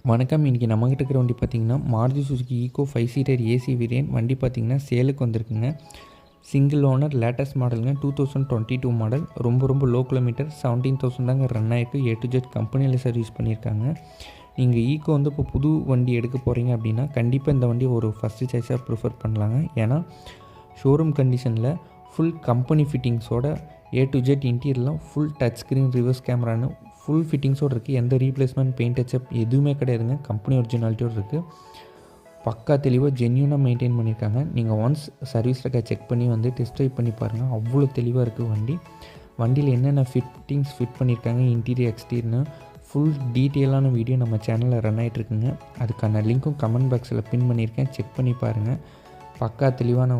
வணக்கம். இன்றைக்கி நம்மகிட்ட இருக்கிற வண்டி பார்த்திங்கன்னா Maruti Suzuki Eeco 5 seater AC variant வண்டி பார்த்திங்கன்னா சேலுக்கு வந்திருக்குங்க. சிங்கிள் ஓனர் லேட்டஸ்ட் மாடலுங்க. 2022 மாடல். ரொம்ப லோ கிலோமீட்டர் 17,000 தாங்க ரன் ஆகிருக்கு. A to Z கம்பெனியில் சர்வீஸ் பண்ணியிருக்காங்க. நீங்கள் ஈக்கோ இப்போ புது வண்டி எடுக்க போகிறீங்க அப்படின்னா கண்டிப்பாக இந்த வண்டி ஒரு ஃபஸ்ட்டு சாய்ஸாக ப்ரிஃபர் பண்ணலாங்க. ஏன்னா ஷோரூம் கண்டிஷனில் ஃபுல் கம்பெனி ஃபிட்டிங்ஸோட A to Z இன்டீரியர்லாம் ஃபுல் டச் ஸ்க்ரீன் ரிவர்ஸ் கேமரான்னு ஃபுல் ஃபிட்டிங்ஸோடு இருக்குது. எந்த ரீப்ளேஸ்மெண்ட் பெயிண்ட் டச்சப் எதுவுமே கிடையாதுங்க. கம்பெனி ஒரிஜினாலிட்டியோடு இருக்குது. பக்கா தெளிவாக ஜென்யூனாக மெயின்டைன் பண்ணியிருக்காங்க. நீங்கள் ஒன்ஸ் சர்வீஸ் ரெக்கார்ட் செக் பண்ணி டெஸ்ட் ட்ரைவ் பண்ணி பாருங்கள். அவ்வளோ தெளிவாக இருக்குது வண்டி. வண்டியில் என்னென்ன ஃபிட்டிங்ஸ் ஃபிட் பண்ணியிருக்காங்க இன்டீரியர் எக்ஸ்டீரியர்னு ஃபுல் டீட்டெயிலான வீடியோ நம்ம சேனலில் ரன் ஆகிட்ருக்குங்க. அதுக்கான லிங்க்கும் கமெண்ட் பாக்ஸில் பின் பண்ணியிருக்கேன். செக் பண்ணி பாருங்கள். பக்கா தெளிவான வண்டி.